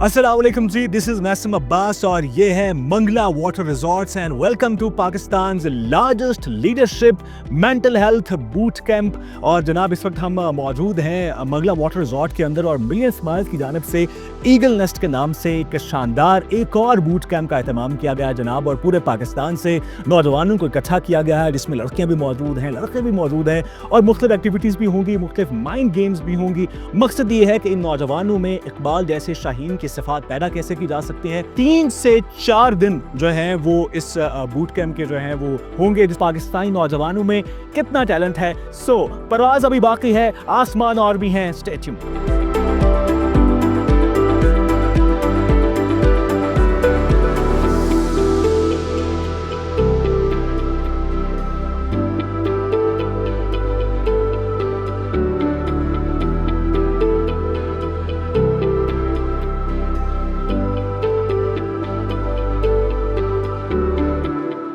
अस्सलाम वालेकुम जी, दिस इज नासिम अब्बास और ये है Mangla water resorts and welcome to Pakistan largest leadership mental health boot camp. और जनाब इस वक्त हम मौजूद हैं मंगला वाटर रिजॉर्ट के अंदर और मिलियन स्माइल्स की जानिब से ईगल नेस्ट के नाम से एक शानदार एक और बूट कैंप का एहतमाम किया गया है जनाब। और पूरे पाकिस्तान से नौजवानों को इकट्ठा किया गया है जिसमें लड़कियां भी मौजूद हैं, लड़के भी मौजूद हैं और मुख्तलिफ एक्टिविटीज़ भी होंगी, मुख्तलिफ माइंड गेम्स भी होंगी। मकसद ये है कि इन नौजवानों में इकबाल जैसे शाहीन की सिफात पैदा कैसे की जा सकती हैं। 3 से 4 दिन जो हैं वो इस बूट कैंप के जो हैं वो होंगे। जिस पाकिस्तानी नौजवानों में कितना टैलेंट है। सो परवाज अभी बाकी है, आसमान और भी हैं। Stay tuned.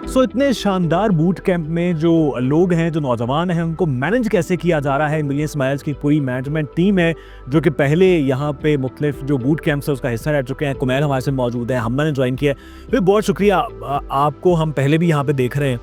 सो इतने शानदार बूट कैंप में जो लोग हैं, जो नौजवान हैं, उनको मैनेज कैसे किया जा रहा है। मिलियन स्माइल्स की पूरी मैनेजमेंट टीम है जो कि पहले यहाँ पे मुख्तलिफ जो बूट कैंप्स है उसका हिस्सा रह चुके हैं। कुमैल हमारे साथ मौजूद है, हमना ने ज्वाइन किया है। फिर बहुत शुक्रिया आपको, हम पहले भी यहाँ पे देख रहे हैं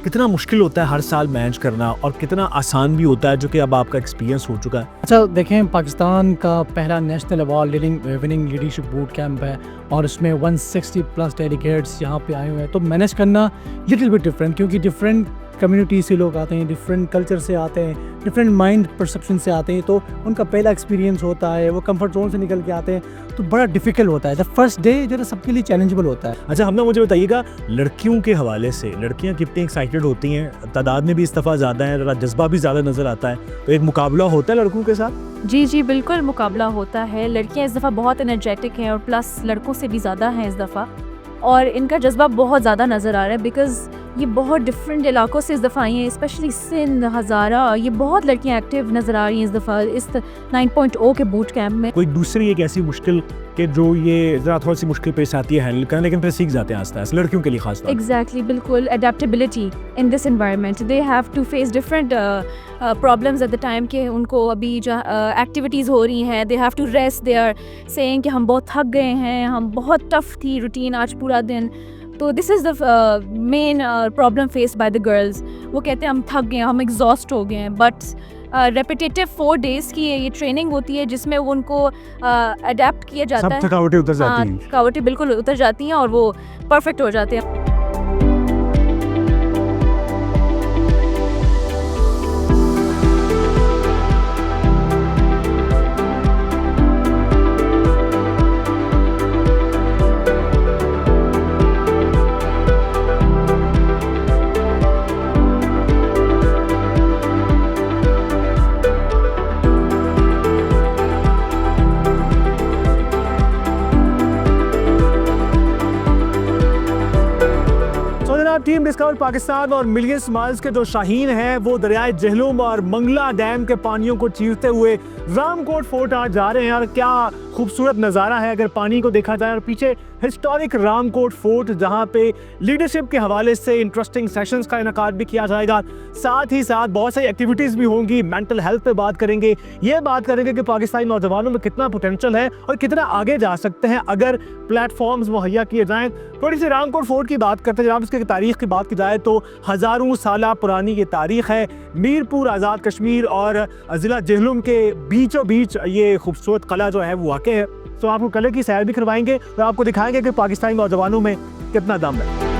कितना मुश्किल होता है हर साल मैनेज करना और कितना आसान भी होता है, जो कि अब आपका एक्सपीरियंस हो चुका है। अच्छा देखें, पाकिस्तान का पहला national award winning leadership boot camp है और उसमें 160 प्लस डेलीगेट्स यहाँ पे आए हुए हैं। तो मैनेज करना लिटिल बिट डिफरेंट, क्योंकि डिफरेंट कम्युनिटी से लोग आते हैं, डिफरेंट कल्चर से आते हैं, डिफरेंट माइंड परसेप्शन से आते हैं। तो उनका पहला एक्सपीरियंस होता है, वो कंफर्ट जोन से निकल के आते हैं, तो बड़ा डिफिकल्ट होता है। द फर्स्ट डे जो है सबके लिए चैलेंजेबल होता है। अच्छा हमने मुझे बताइएगा, लड़कियों के हवाले से लड़कियां कितनी एक्साइटेड होती हैं? तादाद में भी इस दफ़ा ज़्यादा है, ज़रा जज्बा भी ज़्यादा नज़र आता है। तो एक मुकाबला होता है लड़कों के साथ? जी बिल्कुल मुकाबला होता है। लड़कियां इस दफ़ा बहुत एनर्जेटिक हैं और प्लस लड़कों से भी ज़्यादा हैं इस दफ़ा, और इनका जज्बा बहुत ज़्यादा नज़र आ रहा है बिकॉज़ ये बहुत डिफरेंट इलाकों से इस दफ़ा आई हैं, स्पेशली सिंध, हज़ारा। ये बहुत लड़कियां एक्टिव नज़र आ रही हैं इस दफ़ा इस 9.0 के बूट कैंप में। कोई दूसरी एक ऐसी मुश्किल कि जो ये ज़रा थोड़ी सी मुश्किल पेश आती है हैंडल करना, लेकिन फिर सीख जाते हैं आस्ते आस्ते, लड़कियों के लिए खास तौर? एग्जैक्टली, बिल्कुल। Adaptability in this environment, they have to face different problems at the time के उनको अभी जो एक्टिविटीज़ हो रही हैं, they have to rest, they are saying कि हम बहुत थक गए हैं, हम बहुत टफ थी रूटीन आज पूरा दिन। तो this is the main problem face by the girls. वो कहते हैं हम थक गए हैं, हम एग्जॉस्ट हो गए हैं। बट रेपिटेटिव 4 डेज़ की ये ट्रेनिंग होती है जिसमें उनको अडेप्ट किया जाता है। सब थकावटें उतर जाती हैं। थकावटें बिल्कुल उतर जाती हैं और वो परफेक्ट हो जाते हैं। टीम डिस्कवर पाकिस्तान और मिलियन स्माइल्स के जो शाहीन हैं वो दरियाए जहलुम और मंगला डैम के पानियों को चीरते हुए रामकोट फोर्ट आज जा रहे हैं। और क्या खूबसूरत नज़ारा है अगर पानी को देखा जाए। और पीछे हिस्टोरिक रामकोट फोर्ट जहां पे लीडरशिप के हवाले से इंटरेस्टिंग सेशंस का इनकाद भी किया जाएगा। साथ ही साथ बहुत सारी एक्टिविटीज़ भी होंगी। मेंटल हेल्थ पे बात करेंगे, ये बात करेंगे कि पाकिस्तानी नौजवानों में कितना पोटेंशियल है और कितना आगे जा सकते हैं अगर प्लेटफॉर्म्स मुहैया किए जाएँ। थोड़ी सी रामकोट फोर्ट की बात करते हैं। जनाब इसकी तारीख की बात की जाए तो हज़ारों साल पुरानी ये तारीख है। मीरपुर आज़ाद कश्मीर और ज़िला जहलुम के बीचों बीच ये खूबसूरत किला जो है वो वाक़ है। तो आपको किले की सैर भी करवाएंगे और आपको दिखाएंगे कि पाकिस्तानी नौजवानों में कितना दम है।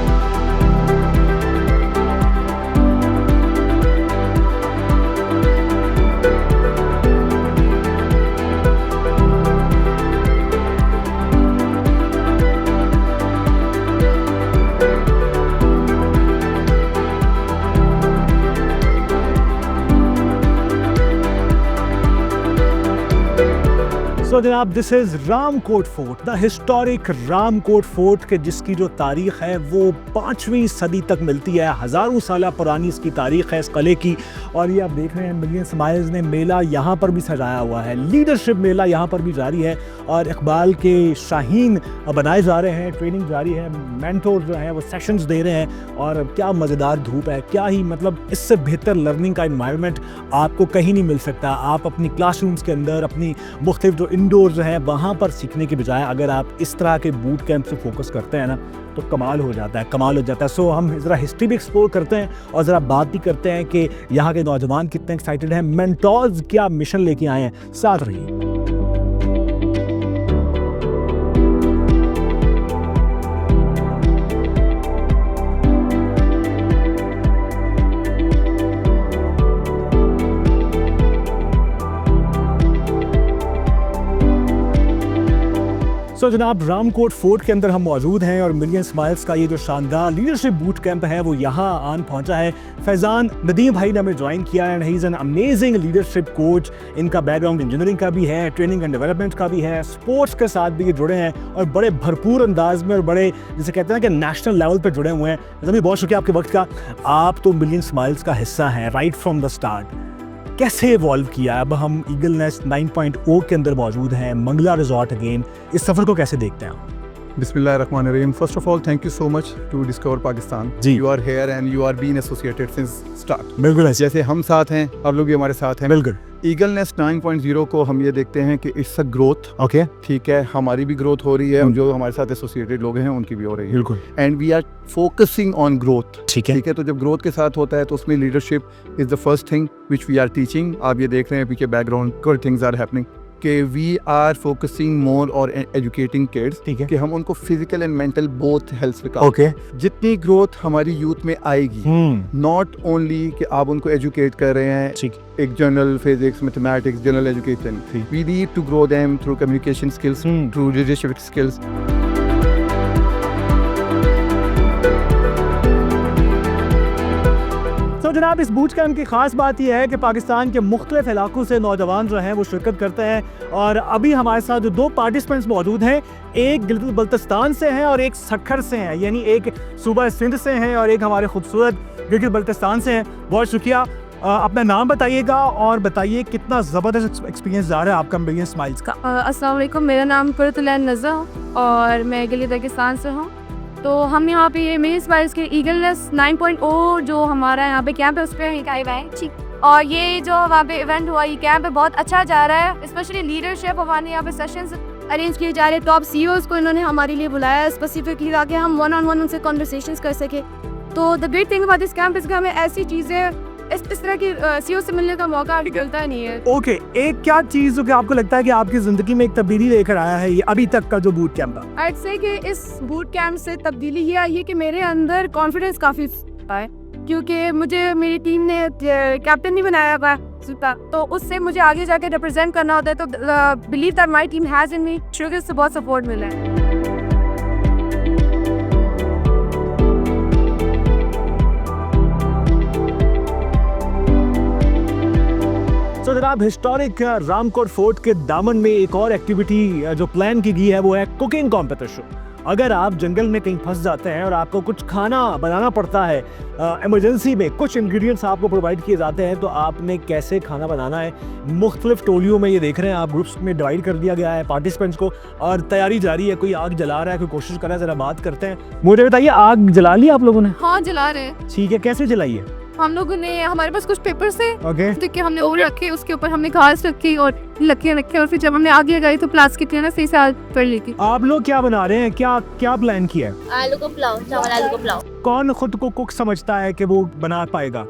तो जनाब this is Ramkot fort, the historic Ramkot fort के जिसकी जो तारीख़ है वो 5वीं सदी तक मिलती है। हज़ारों साल पुरानी इसकी तारीख़ है इस किले की। और ये आप देख रहे हैं मिलियन स्माइल्स ने मेला यहाँ पर भी सजाया हुआ है, लीडरशिप मेला यहाँ पर भी जारी है और इकबाल के शाहीन बनाए जा रहे हैं, ट्रेनिंग जारी है, मेंटोर जो हैं वो सेशंस दे रहे हैं। और क्या मज़ेदार धूप है, क्या ही मतलब इससे बेहतर लर्निंग का इन्वायरमेंट आपको कहीं नहीं मिल सकता। आप अपनी क्लासरूम्स के अंदर अपनी मुख्तलिफ जो इंडोर जो है वहाँ पर सीखने के बजाय अगर आप इस तरह के बूट कैंप से फोकस करते हैं ना तो कमाल हो जाता है। सो हम ज़रा हिस्ट्री भी एक्सप्लोर करते हैं और ज़रा बात भी करते हैं कि यहाँ के नौजवान कितने एक्साइटेड हैं, मेंटोर्स क्या मिशन लेके आए हैं। साथ रहिए। तो जनाब रामकोट फोर्ट के अंदर हम मौजूद हैं और मिलियन स्माइल्स का ये जो शानदार लीडरशिप बूट कैंप है वो यहाँ आन पहुँचा है। फैज़ान नदीम भाई ने हमें ज्वाइन किया and he is an amazing leadership coach. इनका बैकग्राउंड इंजीनियरिंग का भी है, ट्रेनिंग एंड डेवलपमेंट का भी है, स्पोर्ट्स के साथ भी ये जुड़े हैं और बड़े भरपूर अंदाज में और बड़े जिसे कहते हैं कि नेशनल लेवल पर जुड़े हुए हैं। नदीम बहुत शुक्रिया आपके वक्त का। आप तो मिलियन स्माइल्स का हिस्सा हैं राइट फ्रॉम द स्टार्ट। कैसे इवॉल्व किया? अब हम ईगल नेस्ट 9.0 के अंदर मौजूद हैं, मंगला रिजॉर्ट अगेन, इस सफ़र को कैसे देखते हैं आप? Bismillahirrahmanirrahim. First of all, thank you so much to Discover Pakistan. Ji. You are here and you are being associated since start. बिल्कुल ऐसे। जैसे हम साथ हैं, आप लोग भी हमारे साथ हैं। बिल्कुल। ईगल नेस्ट 9.0 को हम ये देखते हैं कि इट्स अ ग्रोथ। ओके। ठीक है, हमारी भी ग्रोथ हो रही है, जो हमारे साथ एसोसिएटेड लोग हैं उनकी भी हो रही है। बिल्कुल। And we are focusing on growth. ठीक है। ठीक है, तो जब ग्रोथ के साथ होता है तो उसमें leadership is the first thing which we are teaching. आप ये देख रहे हैं पीछे background good things are happening कि वी आर फोकसिंग मोर और एजुकेटिंग किड्स। ठीक है। कि हम उनको physical and mental both health पे ओके। जितनी ग्रोथ हमारी यूथ में आएगी, नॉट ओनली कि आप उनको एजुकेट कर रहे हैं ठीक। एक general physics, mathematics, general education, we need to grow them through communication skills, through leadership skills. तो जनाब इस बूट कैंप की ख़ास बात यह है कि पाकिस्तान के मुख्तलिफ इलाकों से नौजवान जो हैं वो शिरकत करते हैं और अभी हमारे साथ जो 2 पार्टिसिपेंट्स मौजूद हैं, एक गिलगित बल्तिस्तान से हैं और एक सखर से हैं, यानी एक सूबा सिंध से हैं और एक हमारे खूबसूरत गिलगित बल्तिस्तान से हैं। बहुत शुक्रिया। अपना नाम बताइएगा और बताइए कितना ज़बरदस्त एक्सपीरियंस जा रहा है आपका मिलियन स्माइल्स का। अस्सलाम वालेकुम, मेरा नाम कुरतुलैन नज़ा और मैं गिलगित बल्तिस्तान से हूँ। तो हम यहाँ पे ये मिलियन स्माइल्स के ईगल नेस्ट 9.0 जो हमारा यहाँ पे कैंप है उस पर हम आए हुए हैं। ठीक। और ये जो वहाँ पे इवेंट हुआ, ये कैंप है बहुत अच्छा जा रहा है। स्पेशली लीडरशिप हमारे यहाँ पे सेशंस अरेंज किए जा रहे हैं। टॉप CEOs को इन्होंने हमारे लिए बुलाया स्पेसिफिकली ताकि हम 1-on-1 उनसे कॉन्वर्सेशंस कर सके। तो the great thing about this camp is कि हमें ऐसी चीज़ें इस तरह की CEO से मिलने का मौका मिलता नहीं है। ओके, एक क्या चीज़ जो कि आपको लगता है कि आपकी ज़िंदगी में एक तब्दीली लेकर आया है ये अभी तक का जो बूट कैंप था? I'd say कि इस बूट कैंप से तब्दीली ये आई है कि मेरे अंदर कॉन्फिडेंस काफ़ी आया, क्योंकि मुझे मेरी टीम ने कैप्टन नहीं बनाया हुआ तो उससे मुझे आगे जाके रिप्रेजेंट करना होता है। तो believe that my team has in me, sugar से बहुत सपोर्ट मिला है। तो जनाब हिस्टोरिक रामकोट फोर्ट के दामन में एक और एक्टिविटी जो प्लान की गई है वो है कुकिंग कॉम्पिटिशन। अगर आप जंगल में कहीं फंस जाते हैं और आपको कुछ खाना बनाना पड़ता है, इमरजेंसी में कुछ इंग्रेडिएंट्स आपको प्रोवाइड किए जाते हैं, तो आपने कैसे खाना बनाना है। मुख्तलिफ टोलियों में ये देख रहे हैं आप, ग्रुप्स में डिवाइड कर दिया गया है पार्टिसिपेंट्स को और तैयारी जारी है। कोई आग जला रहा है, कोई कोशिश कर रहा है, ज़रा बात करते हैं। मुझे बताइए, आग जला ली आप लोगों ने? हाँ, जला रहे हैं। ठीक है, कैसे जलाई है? हम लोगों ने, हमारे पास कुछ पेपर्स थे ओके कि हमने ओवर रखे, उसके ऊपर हमने घास रखी और लकड़ियाँ रखी और फिर जब हमने आग लगाई तो प्लास्टिक ना सही से आग पड़ ली थी। आप लोग क्या बना रहे हैं, क्या क्या प्लान किया है? आलू को पुलाव, चावल आलू को पुलाव। कौन खुद को कुक समझता है कि वो बना पाएगा?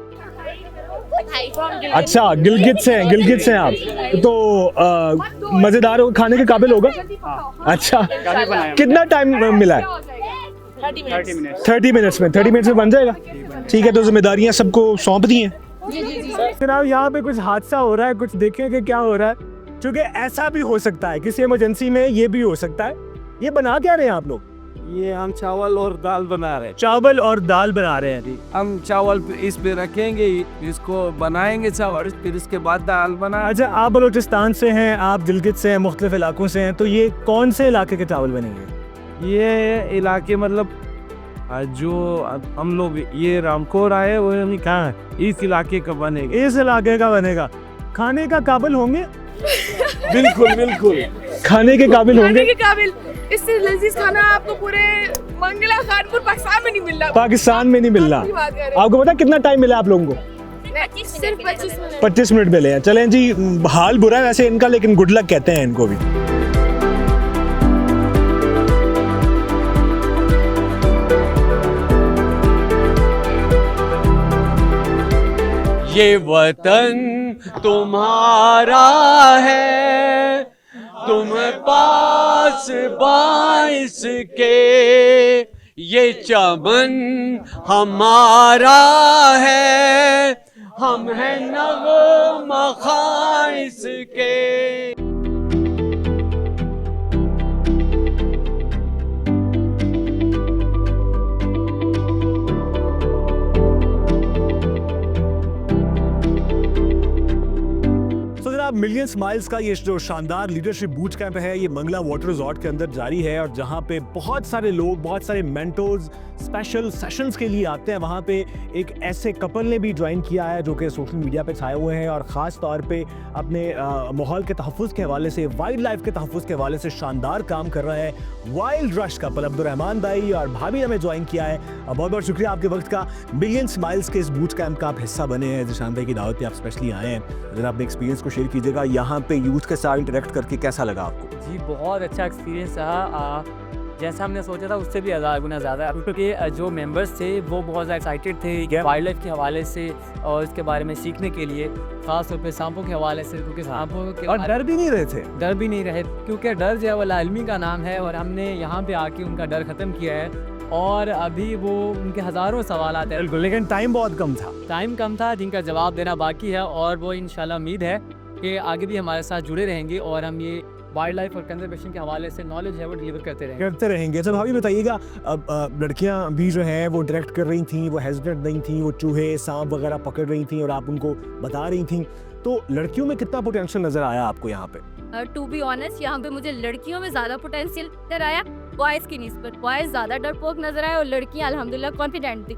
अच्छा, गिलगित से हैं आप, तो मजेदार खाने के काबिल होगा। अच्छा, कितना टाइम मिला है? 30 मिनट्स में बन जाएगा। ठीक है, तो जिम्मेदारियां सबको सौंप दी हैं। जनाब यहाँ पे कुछ हादसा हो रहा है, कुछ देखें कि क्या हो रहा है, क्योंकि ऐसा भी हो सकता है, किसी इमरजेंसी में ये भी हो सकता है। ये बना क्या रहे हैं आप लोग? ये हम चावल और दाल बना रहे हैं। चावल और दाल बना रहे हैं। हम चावल इस पे रखेंगे, इसको बनाएंगे चावल, फिर इसके बाद दाल बना। अच्छा, आप बलूचिस्तान से हैं, आप गिलगित से हैं, मुख्तलिफ इलाकों से हैं, तो ये कौन से इलाके के चावल बनेंगे? ये इलाके मतलब जो हम लोग ये रामकोट आए वो कहाँ है, इस इलाके का बनेगा। इस इलाके का बनेगा। खाने का काबिल होंगे? बिल्कुल खाने के काबिल होंगे। इससे लजीज खाना आपको पूरे मंगला खानपुर पाकिस्तान में नहीं मिल रहा। पाकिस्तान में नहीं मिल रहा। आपको पता कितना टाइम मिला आप लोगों को? सिर्फ 25 मिनट 25 मिनट मिले हैं। चलें जी, हाल बुरा है वैसे इनका, लेकिन गुड लक कहते हैं इनको भी। ये वतन तुम्हारा है, तुम पास बाइस के, ये चमन हमारा है, हम हैं नग़्मा ख़ाइस के। मिलियन स्माइल्स का ये जो शानदार लीडरशिप बूट कैंप है, ये मंगला वाटर रिजॉर्ट के अंदर जारी है, और जहाँ पे बहुत सारे लोग, बहुत सारे मेंटर्स स्पेशल सेशंस के लिए आते हैं। वहाँ पे एक ऐसे कपल ने भी ज्वाइन किया है जो कि सोशल मीडिया पे छाए हुए हैं और ख़ास तौर पे अपने माहौल के तहफ़्फ़ुज़ के हवाले से, वाइल्ड लाइफ के तहफ़्फ़ुज़ के हवाले से शानदार काम कर रहा है। वाइल्ड रश कपल अब्दुर्रहमान भाई और भाभी हमें ज्वाइन किया है। बहुत बहुत शुक्रिया आपके वक्त का। मिलियन स्माइल्स के इस बूट कैंप का आप हिस्सा बने हैं, ज़ीशान भाई की दावत पे आप स्पेशली आए हैं। अगर आप अपने एक्सपीरियंस को शेयर कीजिएगा, यहाँ पे यूथ के साथ इंटरेक्ट करके कैसा लगा आपको? जी बहुत अच्छा एक्सपीरियंस रहा, जैसा हमने सोचा था उससे भी 1000 गुना ज़्यादा, क्योंकि जो मेंबर्स थे वो बहुत ज़्यादा एक्साइटेड थे वाइल्ड लाइफ के हवाले से और इसके बारे में सीखने के लिए, ख़ास तौर पे सांपों के हवाले से, क्योंकि सांपों के और डर भी नहीं रहे थे। डर भी नहीं रहे, क्योंकि डर जो है वो लाइल्मी का नाम है, और हमने यहाँ पे आके उनका डर ख़त्म किया है, और अभी वो उनके हज़ारों सवाल आते हैं, लेकिन टाइम बहुत कम था। टाइम कम था जिनका जवाब देना बाकी है, और वो इंशाल्लाह उम्मीद है कि आगे भी हमारे साथ जुड़े रहेंगे और हम ये वाइल्ड लाइफ और कंजर्वेशन के हवाले से नॉलेज है वो डिलीवर करते रहेंगे। अच्छा भाभी बताइएगा, अब लड़कियां भी जो हैं वो डायरेक्ट कर रही थी, वो हेजिटेट नहीं थी, वो चूहे सांप वगैरह पकड़ रही थी और आप उनको बता रही थी, तो लड़कियों में कितना पोटेंशियल नजर आया आपको यहाँ पे? टू बी ऑनेस्ट, यहाँ पे मुझे लड़कियों में ज़्यादा पोटेंशियल नजर आया बॉयज़ की निस्बत। बॉयज़ ज़्यादा डरपोक नजर आए और लड़कियाँ अल्हम्दुलिल्लाह कॉन्फिडेंट थी।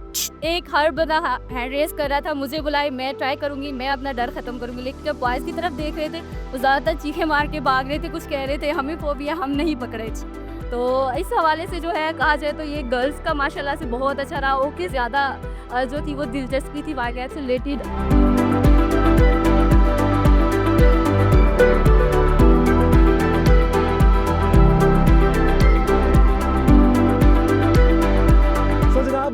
एक हर बंदा हैंड रेस कर रहा था, मुझे बुलाए, मैं ट्राई करूँगी, मैं अपना डर ख़त्म करूँगी, लेकिन जब बॉयज़ की तरफ देख रहे थे वो ज़्यादातर चीखें मार के भाग रहे थे, कुछ कह रहे थे हमें फोबिया, हम नहीं पकड़े। तो इस हवाले से जो है कहा जाए तो ये गर्ल्स का माशाल्लाह से बहुत अच्छा रहा। ओके, ज़्यादा जो थी वो दिलचस्पी थी वाइल्ड लाइफ से रिलेटेड।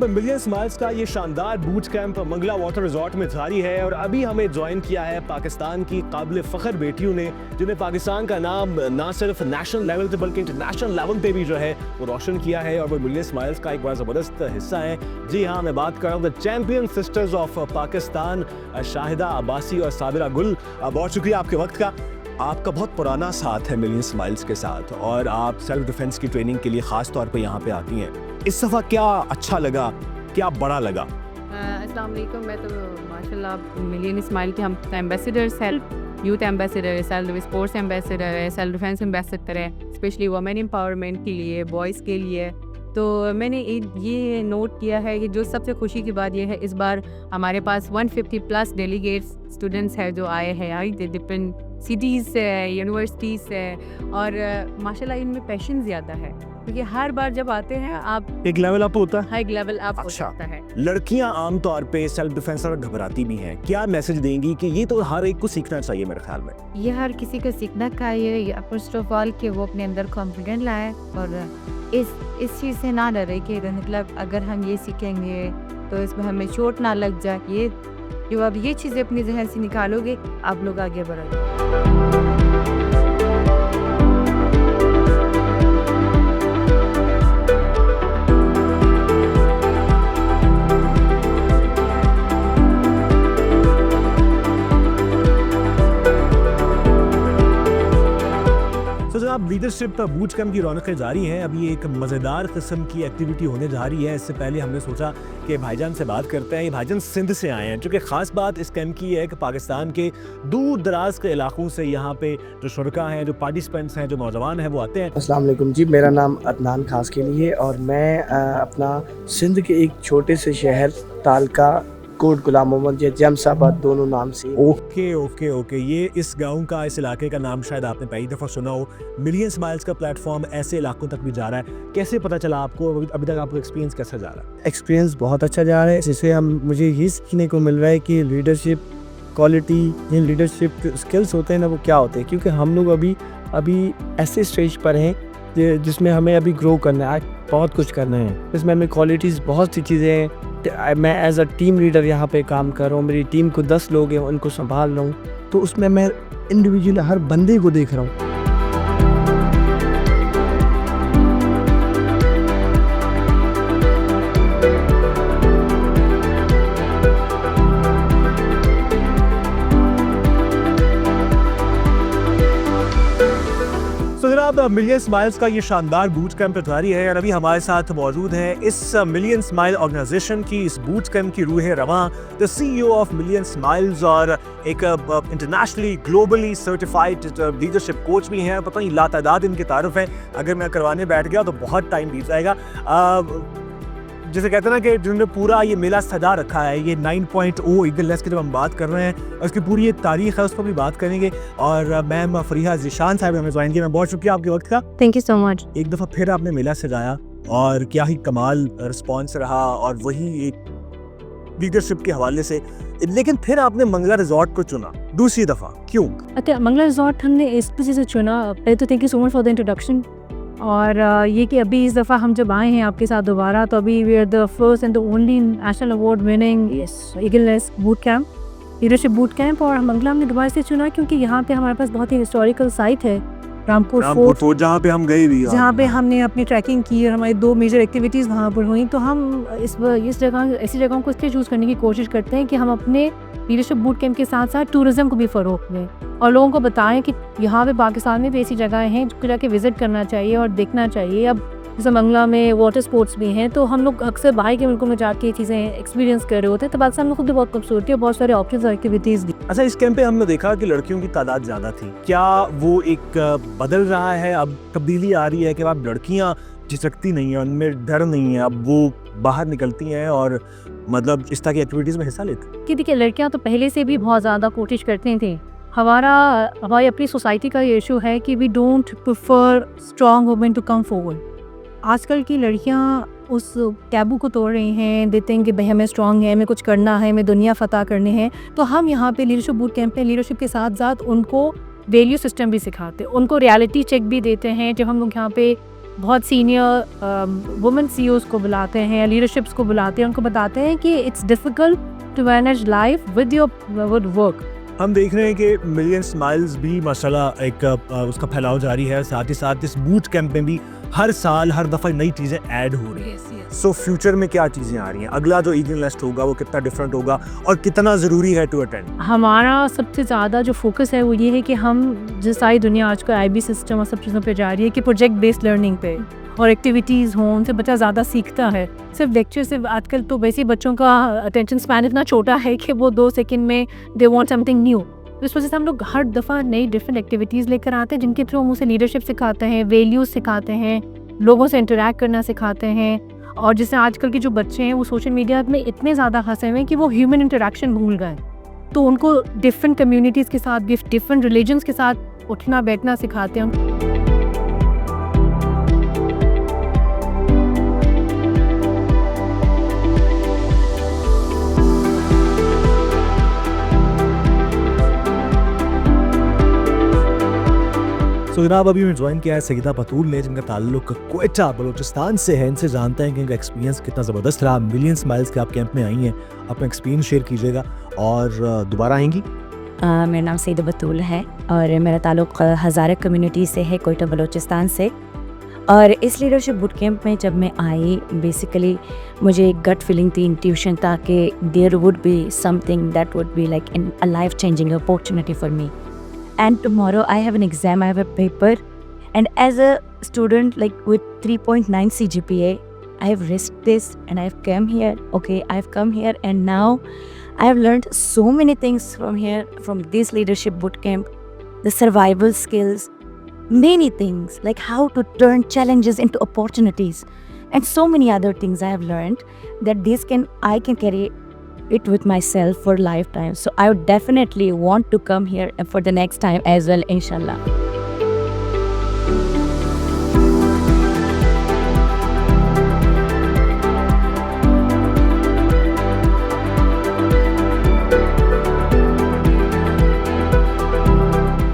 मिलियन स्माइल्स का ये शानदार boot camp Mangla water resort में जारी है, और अभी हमें ज्वाइन किया है पाकिस्तान की काबिल फ़ख्र बेटियों ने, जिन्हें पाकिस्तान का नाम ना सिर्फ नेशनल लेवल पे बल्कि इंटरनेशनल लेवल पे भी जो है वो रोशन किया है, और वो मिलियन स्माइल्स का एक बड़ा ज़बरदस्त हिस्सा है। जी हाँ, मैं बात कर रहा हूँ the champion sisters of Pakistan, Shahida Abbasi और साबिरा गुल। बहुत शुक्रिया आपके वक्त का। आपका बहुत पुराना साथ है मिलियन स्माइल्स के साथ, और आप सेल्फ डिफेंस की ट्रेनिंग के लिए ख़ास तौर पे यहाँ पे आती हैं। इस दफ़ा क्या अच्छा लगा, क्या बड़ा लगा? अस्सलाम वालेकुम। मैं तो माशाल्लाह मिलियन स्माइल के हम एम्बेसडर्स हैं, यूथ एम्बेसडर है, सेल्फ स्पोर्ट्स एम्बेसडर है, सेल्फ डिफेंस एम्बेसडर है, स्पेशली वुमेन एम्पावरमेंट के लिए, बॉयज़ के लिए। तो मैंने ये नोट किया है कि जो सबसे खुशी की बात ये है, इस बार हमारे पास 150 प्लस डेलीगेट्स स्टूडेंट्स हैं जो आए हैं डिफरेंट सिटीज़ से, यूनिवर्सिटीज़ से, और माशाल्लाह इनमें पैशन ज़्यादा है, क्योंकि हर बार जब आते हैं आप एक लेवल अप होता है, हाई लेवल अप हो अच्छा। सकता है। लड़कियां आमतौर पे सेल्फ डिफेंस में घबराती भी हैं, क्या मैसेज देंगी कि ये तो हर एक को सीखना चाहिए? मेरे ख्याल में ये हर किसी को सीखना चाहिए, फर्स्ट ऑफ ऑल कि वो अपने अंदर कॉन्फिडेंट लाए और इस चीज़ से ना डरे कि मतलब अगर हम ये सीखेंगे तो इसमें हमें चोट ना लग जाए। ये जो अब ये चीज़ें अपनी जहन से निकालोगे, आप लोग आगे बढ़ोगे। जनाब, लीडरशिप बूट कैंप की रौनकें जारी हैं। अभी एक मज़ेदार किस्म की एक्टिविटी होने जा रही है। इससे पहले हमने सोचा कि भाईजान से बात करते हैं। ये भाईजान सिंध से आए हैं, चूँकि ख़ास बात इस कैंप की है कि पाकिस्तान के दूर दराज के इलाकों से यहाँ पे जो शुरका हैं, जो पार्टिसिपेंट्स हैं, जो नौजवान हैं, वो आते हैं। अस्सलाम वालेकुम जी, मेरा नाम अदनान खास के लिए, और मैं अपना सिंध के एक छोटे से शहर तालका कोट गुलाम मोहम्मद या जमसाबाद दोनों नाम से। ओके ओके ओके, ये इस गांव का, इस इलाके का नाम शायद आपने पहली दफ़ा सुना हो। मिलियन स्माइल्स का प्लेटफॉर्म ऐसे इलाकों तक भी जा रहा है। कैसे पता चला आपको, अभी तक आपको एक्सपीरियंस कैसा जा रहा है? एक्सपीरियंस बहुत अच्छा जा रहा है, जिससे मुझे ये सीखने को मिल रहा है कि लीडरशिप क्वालिटी, ये लीडरशिप स्किल्स होते हैं ना, वो क्या होते हैं। क्योंकि हम लोग अभी ऐसे स्टेज पर हैं जिसमें हमें अभी ग्रो करना है, बहुत कुछ करना है। इसमें हमें क्वालिटीज़, बहुत सी चीज़ें हैं। मैं एज अ टीम लीडर यहाँ पे काम कर रहा हूँ, मेरी टीम को 10 लोग हैं, उनको संभाल रहा हूँ, तो उसमें मैं इंडिविजुअल हर बंदे को देख रहा हूँ। तो जनाब, मिलियन स्माइल्स का ये शानदार बूट कैंप जारी है और अभी हमारे साथ मौजूद है इस मिलियन स्माइल ऑर्गेनाइजेशन की, इस बूट कैंप की रूह रवां, the CEO of million smiles और एक internationally globally certified leadership coach भी हैं। पता नहीं लातादाद इनके तारुफ हैं, अगर मैं करवाने बैठ गया तो बहुत टाइम बीत जाएगा। जैसे कहते हैं ना कि जिन्होंने पूरा ये मेला सजा रखा है, ये 9.0 ईगलनेस की जब हम बात कर रहे हैं, उसकी पूरी ये तारीख है, उस पर भी बात करेंगे। और मैम फरीहा ज़ीशान साहब हमें ज्वाइन किया, मैं बहुत शुक्रिया आपके वक्त का। Thank you so much. एक दफ़ा फिर आपने मेला सजाया और क्या ही कमाल रिस्पॉन्स रहा, और वही एक लीडरशिप के हवाले से। लेकिन फिर आपने मंगला रिजॉर्ट को चुना दूसरी दफ़ा, क्यों? अच्छा, मंगला रिजॉर्ट हमने इस वजह से चुना, पहले तो thank you so much for the introduction. और ये कि अभी इस दफ़ा हम जब आए हैं आपके साथ दोबारा, तो अभी we are the first and the only national award winning eagleness boot camp, leadership boot camp. और मंगला हमने दोबारा से चुना क्योंकि यहाँ पे हमारे पास बहुत ही हिस्टोरिकल साइट है, रामकोट फोर्ट, जहाँ पे हम गए भी, जहाँ पे हमने अपनी ट्रैकिंग की और हमारी 2 मेजर एक्टिविटीज़ वहाँ पर हुई। तो हम इस जगह, ऐसी जगहों को इसलिए चूज़ करने की कोशिश करते हैं कि हम अपने लीडरशिप बूट कैंप के साथ साथ टूरिज़्म को भी फ़रोग़ दें और लोगों को बताएं कि यहाँ पे पाकिस्तान में भी ऐसी जगहें हैं जिनको जाके विज़िट करना चाहिए और देखना चाहिए। अब जैसे मंगला में वाटर स्पोर्ट्स भी हैं, तो हम लोग अक्सर बाहर के मुल्कों में जाके ये चीज़ें एक्सपीरियंस कर रहे होते हैं, तो पाकिस्तान में खुद भी बहुत खूबसूरती और बहुत सारे ऑप्शंस और एक्टिविटीज़ भी। अच्छा, इस कैंप पे हमने देखा कि लड़कियों की तादाद ज़्यादा थी, क्या वो एक बदल रहा है, अब तब्दीली आ रही है कि अब लड़कियाँ झिझकती नहीं हैं, उनमें डर नहीं है, अब वो बाहर निकलती हैं और मतलब इस तरह की एक्टिविटीज़ में हिस्सा लेती हैं? कि देखिए, लड़कियाँ तो पहले से भी बहुत ज़्यादा कोशिश करती थी। हमारी अपनी सोसाइटी का ये इशू है कि we don't prefer strong women to come forward. आजकल की लड़कियाँ उस टैबू को तोड़ रही हैं, देते हैं कि भाई हमें स्ट्रॉन्ग है, हमें कुछ करना है, हमें दुनिया फतह करने हैं। तो हम यहाँ पे लीडरशिप बूट कैंप में लीडरशिप के साथ साथ उनको वैल्यू सिस्टम भी सिखाते हैं, उनको रियलिटी चेक भी देते हैं। जब हम लोग यहाँ पे बहुत सीनियर वुमेन CEOs को बुलाते हैं, लीडरशिप्स को बुलाते हैं, उनको बताते हैं कि it's difficult to manage life with your work. हम देख रहे हैं कि मिलियन स्माइल्स भी माशाल्लाह एक उसका फैलाव जारी है, साथ ही साथ इस बूट कैंप में भी हर साल हर दफ़ा नई चीज़ें ऐड हो रही हैं। सो फ्यूचर में क्या चीज़ें आ रही हैं, अगला जो ईगलनेस होगा वो कितना डिफरेंट होगा और कितना ज़रूरी है टू अटेंड? हमारा सबसे ज़्यादा जो फोकस है वो ये है कि हम जिस सारी दुनिया आज का IB सिस्टम और सब चीज़ों पे जा रही है कि प्रोजेक्ट बेस्ड लर्निंग पे और एक्टिविटीज़ हों, उनसे बच्चा ज़्यादा सीखता है। सिर्फ लेक्चर से आजकल तो वैसे बच्चों का अटेंशन स्पैन इतना छोटा है कि वो 2 सेकंड में दे वांट समथिंग न्यू। तो इस वजह से हम लोग हर दफ़ा नई डिफरेंट एक्टिविटीज़ लेकर आते हैं जिनके थ्रू हम उसे लीडरशिप सिखाते हैं, वैल्यूज़ सिखाते हैं, लोगों से इंटरेक्ट करना सिखाते हैं। और जैसे आजकल के जो बच्चे हैं वो सोशल मीडिया में इतने ज़्यादा फंसे हुए हैं कि वो ह्यूमन इंटरेक्शन भूल गए, तो उनको डिफरेंट कम्युनिटीज़ के साथ, डिफरेंट रिलीजन्स के साथ उठना बैठना सिखाते हैं। तो जनाब, अभी मैं ज्वाइन किया है सईदा बतूल ने, जिनका ताल्लुक क्वेटा बलूचिस्तान से है। इनसे जानते हैं कि इनका एक्सपीरियंस कितना ज़बरदस्त रहा। मिलियन स्माइल्स के आप कैंप में आई हैं, अपना एक्सपीरियंस शेयर कीजिएगा और दोबारा आएंगी। मेरा नाम सईदा बतूल है और मेरा ताल्लुक हज़ारे कम्युनिटी से है, कोयटा बलूचिस्तान से। और इस लीडरशिप बूट कैंप में जब मैं आई, बेसिकली मुझे एक गट फीलिंग थी, इंट्यूशन था कि there would be something that would be like in a life changing opportunity for me. And tomorrow I have an exam, I have a paper, and as a student like with 3.9 CGPA, I have risked this and I have come here. Okay, I have come here and now I have learned so many things from here, from this leadership bootcamp, the survival skills, many things like how to turn challenges into opportunities, and so many other things I have learned that I can carry it with myself for lifetime. So I would definitely want to come here for the next time as well, inshallah.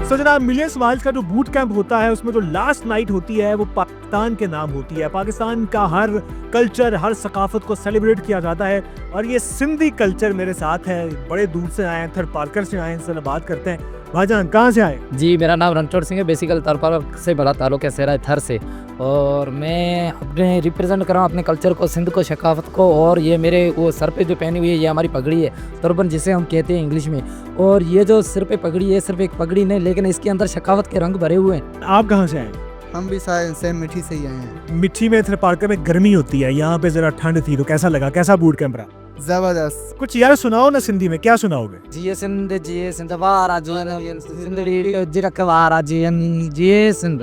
सो जनाब, million smiles का जो boot camp होता है उसमें जो last night होती है वो पाकिस्तान के नाम होती है। पाकिस्तान का हर कल्चर, हर सकाफत को सेलिब्रेट किया जाता है और ये सिंधी कल्चर मेरे साथ है। बड़े दूर से आए हैं, थर पार्कर से आए हैं, इनसे बात करते हैं। भाईजान कहाँ से आए? जी, मेरा नाम रणछोड़ सिंह है। बेसिकल तरपाल से बड़ा ताल्लुक है, सेरा थर से, और मैं अपने रिप्रेजेंट कर रहा हूँ अपने कल्चर को, सिंध को, सकाफत को। और ये मेरे वो सर पे जो पहनी हुई है ये हमारी पगड़ी है, तुरबन जिसे हम कहते हैं इंग्लिश में। और ये जो सिर पे पगड़ी है सिर्फ एक पगड़ी नहीं, लेकिन इसके अंदर सकाफत के रंग भरे हुए हैं। आप कहाँ से आए? हम भी सेम मिठी से ही आए हैं। मिठी में थर पार्कर में गर्मी होती है, यहाँ पे जरा ठंड थी, तो कैसा लगा? कैसा बूट कैंप रहा? जबरदस्त। कुछ यार सुनाओ ना सिंधी में, क्या सुनाओगे? जिए सिंध, जिए सिंध वारा जोन, सिंधड़ी जिरक वारा जियन, जिए सिंध।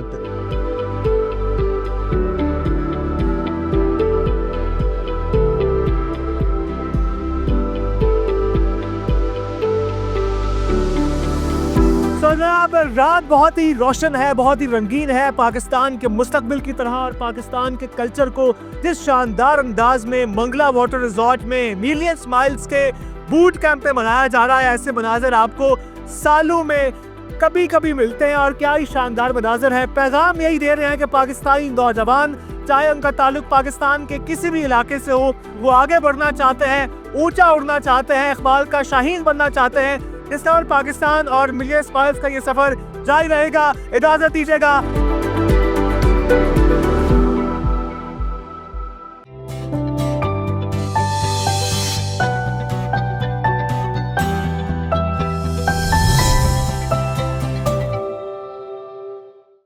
जनाब, रात बहुत ही रोशन है, बहुत ही रंगीन है, पाकिस्तान के मुस्तकबिल की तरह। और पाकिस्तान के कल्चर को जिस शानदार अंदाज में मंगला वाटर रिजॉर्ट में मिलियन स्माइल्स के बूट कैंप पे मनाया जा रहा है, ऐसे मनाजर आपको सालों में कभी कभी मिलते हैं। और क्या ही शानदार मनाजर है। पैगाम यही दे रहे हैं कि पाकिस्तानी नौजवान, चाहे उनका ताल्लुक पाकिस्तान के किसी भी इलाके से हो, वो आगे बढ़ना चाहते हैं, ऊंचा उड़ना चाहते हैं, इकबाल का शाहीन बनना चाहते हैं। इस तरह पाकिस्तान और मिलियन स्माइल्स का ये सफर जारी रहेगा। इजाजत दीजिएगा।